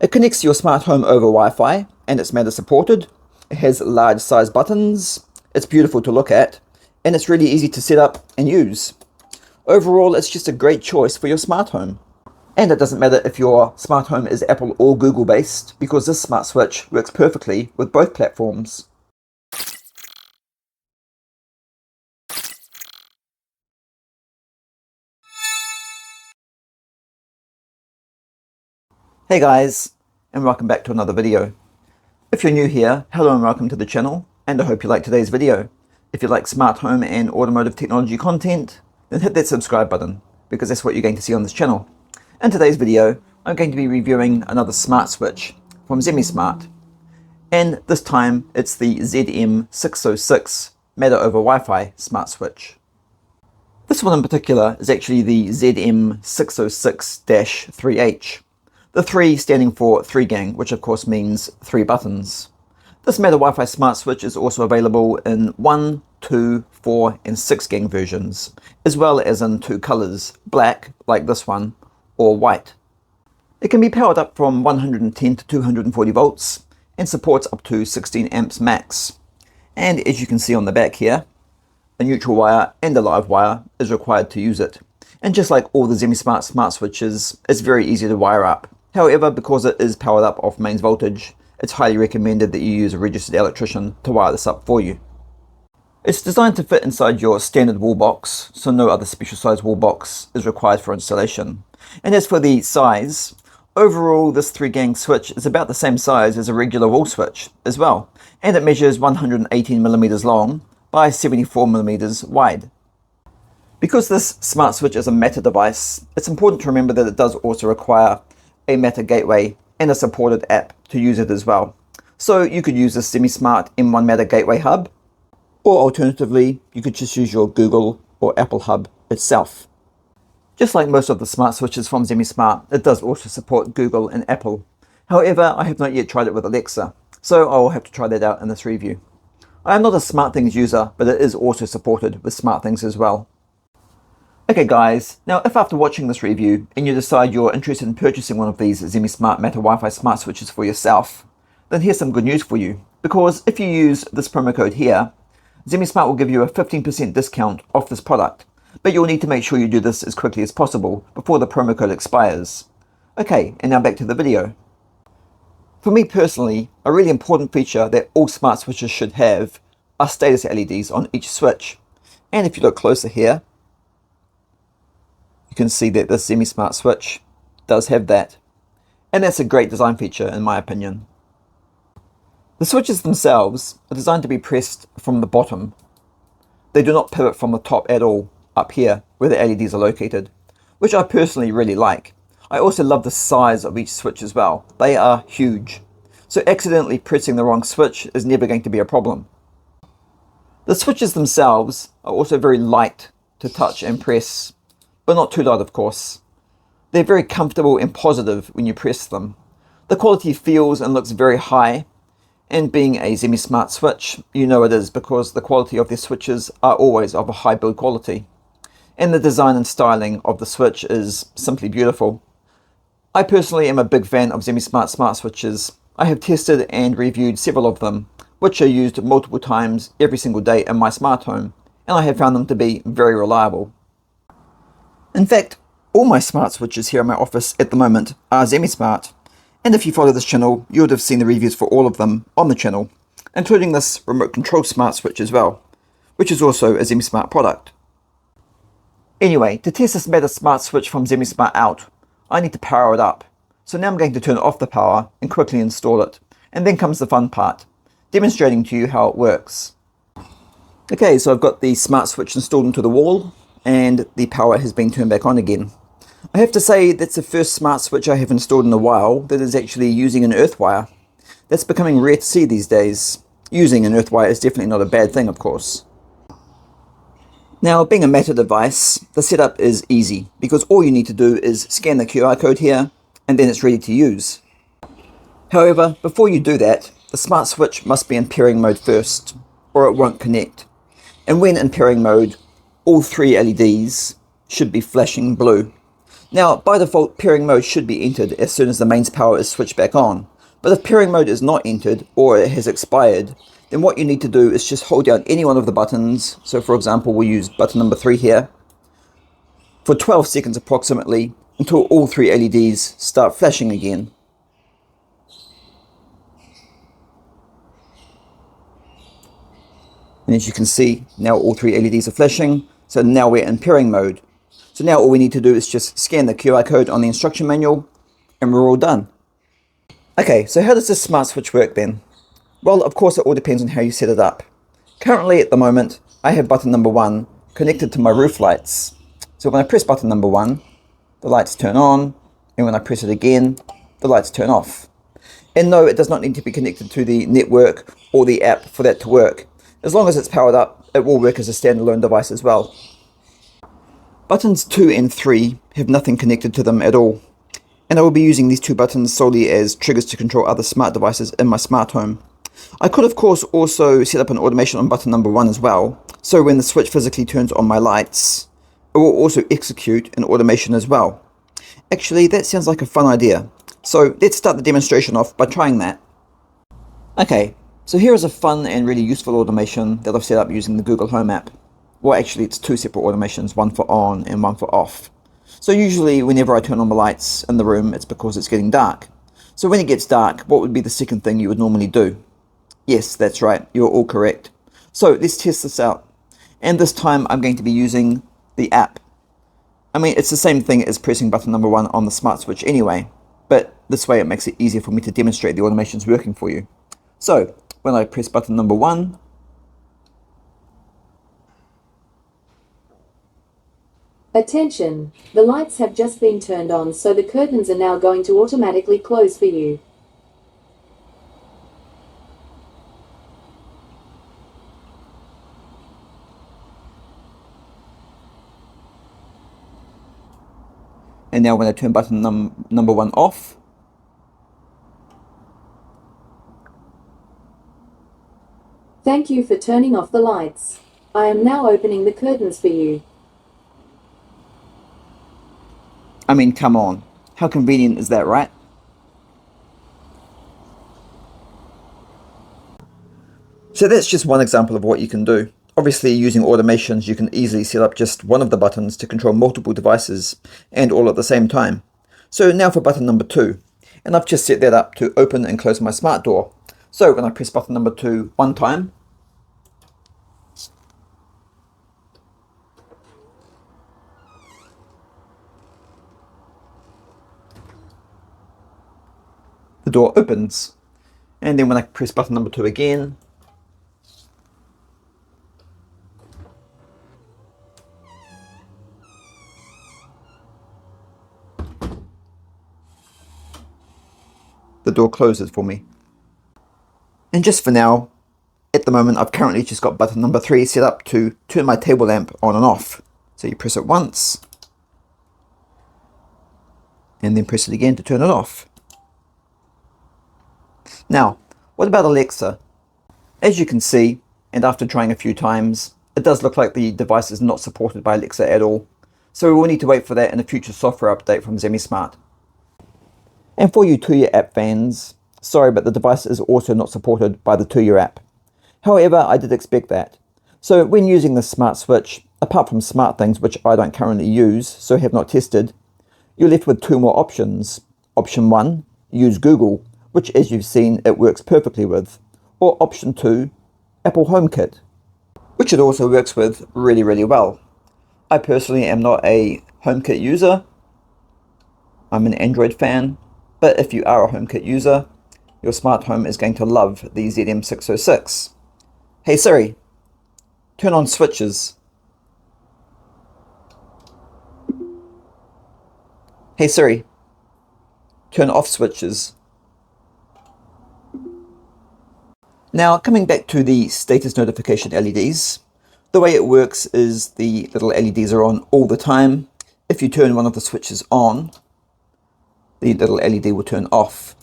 It connects to your smart home over Wi-Fi and it's Matter supported. It has large size buttons, it's beautiful to look at, and it's really easy to set up and use. Overall, it's just a great choice for your smart home. And it doesn't matter if your smart home is Apple or Google based, because this smart switch works perfectly with both platforms. Hey guys, and welcome back to another video. If you're new here, hello and welcome to the channel, and I hope you like today's video. If you like smart home and automotive technology content, then hit that subscribe button, because that's what you're going to see on this channel. In today's video, I'm going to be reviewing another smart switch from Zemismart, and this time it's the ZM606 Matter over Wi-Fi smart switch. This one in particular is actually the ZM606-3H. The 3 standing for 3-gang, which of course means 3 buttons. This Matter Wi-Fi smart switch is also available in 1, 2, 4 and 6-gang versions, as well as in 2 colors, black, like this one, or white. It can be powered up from 110 to 240 volts and supports up to 16 amps max. And as you can see on the back here, a neutral wire and a live wire is required to use it. And just like all the Zemismart smart switches, it's very easy to wire up. However, because it is powered up off mains voltage, it's highly recommended that you use a registered electrician to wire this up for you. It's designed to fit inside your standard wall box, so no other special size wall box is required for installation. And as for the size, overall this 3-gang switch is about the same size as a regular wall switch as well, and it measures 118mm long by 74mm wide. Because this smart switch is a Matter device, it's important to remember that it does also require a Matter gateway and a supported app to use it as well. So you could use this Zemismart M1 Matter gateway hub, or alternatively you could just use your Google or Apple hub itself. Just like most of the smart switches from Zemismart, it does also support Google and Apple. However, I have not yet tried it with Alexa, so I will have to try that out in this review. I am not a SmartThings user, but it is also supported with SmartThings as well. Okay guys, now if after watching this review and you decide you're interested in purchasing one of these Zemismart Matter Wi-Fi smart switches for yourself, then here's some good news for you, because if you use this promo code here, Zemismart will give you a 15% discount off this product, but you'll need to make sure you do this as quickly as possible before the promo code expires. Okay, and now back to the video. For me personally, a really important feature that all smart switches should have are status LEDs on each switch, and if you look closer here, you can see that this Zemismart switch does have that, and that's a great design feature in my opinion. The switches themselves are designed to be pressed from the bottom. They do not pivot from the top at all, up here where the LEDs are located, which I personally really like. I also love the size of each switch as well. They are huge, so accidentally pressing the wrong switch is never going to be a problem. The switches themselves are also very light to touch and press, but not too light of course. They're very comfortable and positive when you press them. The quality feels and looks very high, and being a Zemismart switch, you know it is because the quality of their switches are always of a high build quality. And the design and styling of the switch is simply beautiful. I personally am a big fan of Zemismart smart switches. I have tested and reviewed several of them, which are used multiple times every single day in my smart home, and I have found them to be very reliable. In fact, all my smart switches here in my office at the moment are Zemismart, and if you follow this channel, you would have seen the reviews for all of them on the channel, including this remote control smart switch as well, which is also a Zemismart product. Anyway, to test this Matter smart switch from Zemismart out, I need to power it up. So now I'm going to turn off the power and quickly install it, and then comes the fun part, demonstrating to you how it works. Okay, so I've got the smart switch installed into the wall, and the power has been turned back on again. I have to say that's the first smart switch I have installed in a while that is actually using an earth wire. That's becoming rare to see these days. Using an earth wire is definitely not a bad thing, of course. Now, being a Matter device, the setup is easy because all you need to do is scan the QR code here and then it's ready to use. However, before you do that, the smart switch must be in pairing mode first, or it won't connect. And when in pairing mode, all 3 LEDs should be flashing blue. Now, by default, pairing mode should be entered as soon as the mains power is switched back on. But if pairing mode is not entered, or it has expired, then what you need to do is just hold down any one of the buttons. So for example, we'll use button number 3 here, for 12 seconds approximately, until all 3 LEDs start flashing again. And as you can see, now all 3 LEDs are flashing, so now we're in pairing mode. So now all we need to do is just scan the QR code on the instruction manual, and we're all done. Okay, so how does this smart switch work then? Well, of course it all depends on how you set it up. Currently at the moment, I have button number 1 connected to my roof lights. So when I press button number 1, the lights turn on, and when I press it again, the lights turn off. And no, it does not need to be connected to the network or the app for that to work. As long as it's powered up, it will work as a standalone device as well. Buttons 2 and 3 have nothing connected to them at all. And I will be using these 2 buttons solely as triggers to control other smart devices in my smart home. I could of course also set up an automation on button number 1 as well, so when the switch physically turns on my lights, it will also execute an automation as well. Actually, that sounds like a fun idea. So let's start the demonstration off by trying that. Okay, so here is a fun and really useful automation that I've set up using the Google Home app. Well, actually it's 2 separate automations, one for on and one for off. So usually whenever I turn on the lights in the room, it's because it's getting dark. So when it gets dark, what would be the second thing you would normally do? Yes, that's right, you're all correct. So let's test this out. And this time I'm going to be using the app. I mean, it's the same thing as pressing button number 1 on the smart switch anyway, but this way it makes it easier for me to demonstrate the automations working for you. So when I press button number 1, attention! The lights have just been turned on, so the curtains are now going to automatically close for you. and now when I turn button number 1 off, Thank you for turning off the lights. I am now opening the curtains for you. I mean, come on, how convenient is that, right? So that's just one example of what you can do. Obviously, using automations, you can easily set up just one of the buttons to control multiple devices and all at the same time. So now for button number 2, and I've just set that up to open and close my smart door. So when I press button number 2 one time, the door opens, and then when I press button number 2 again, the door closes for me. And just for now, at the moment, I've currently just got button number 3 set up to turn my table lamp on and off. So you press it once, and then press it again to turn it off. Now, what about Alexa? As you can see, and after trying a few times, it does look like the device is not supported by Alexa at all. So we will need to wait for that in a future software update from Zemismart. And for you 2-year app fans, sorry, but the device is also not supported by the 2-year app. However, I did expect that. So when using the smart switch, apart from smart things which I don't currently use, so have not tested, you're left with 2 more options. Option 1, use Google, which as you've seen, it works perfectly with. Or option 2, Apple Homekit, which it also works with really, really well. I personally am not a HomeKit user. I'm an Android fan. But if you are a HomeKit user, your smart home is going to love the ZM606. Hey Siri, turn on switches. Hey Siri, turn off switches. Now coming back to the status notification LEDs, the way it works is the little LEDs are on all the time. If you turn one of the switches on, the little LED will turn off.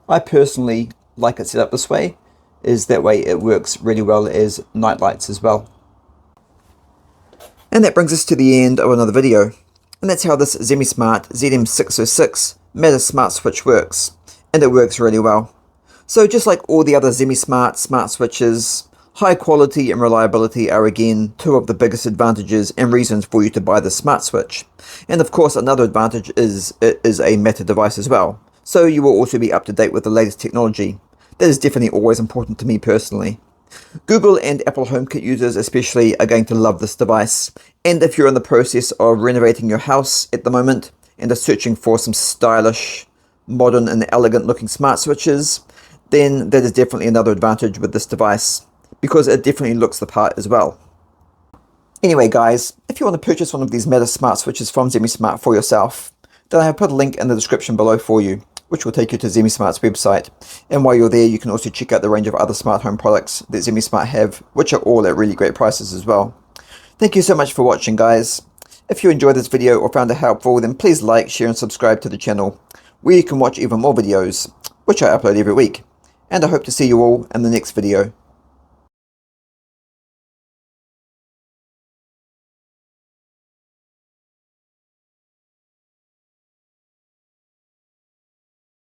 I personally like it set up this way, is that way it works really well as night lights as well. And that brings us to the end of another video. And that's how this Zemismart ZM606 Meta smart switch works. And it works really well. So just like all the other Zemismart smart switches, high quality and reliability are again two of the biggest advantages and reasons for you to buy the smart switch. And of course another advantage is it is a Meta device as well. So you will also be up to date with the latest technology. That is definitely always important to me personally. Google and Apple HomeKit users especially are going to love this device. And if you're in the process of renovating your house at the moment and are searching for some stylish, modern and elegant looking smart switches, then that is definitely another advantage with this device, because it definitely looks the part as well. Anyway guys, if you want to purchase one of these Meta smart switches from Zemismart for yourself, then I have put a link in the description below for you, which will take you to Zemismart's website. And while you're there, you can also check out the range of other smart home products that Zemismart have, which are all at really great prices as well. Thank you so much for watching guys. If you enjoyed this video or found it helpful, then please like, share and subscribe to the channel, where you can watch even more videos, which I upload every week. And I hope to see you all in the next video.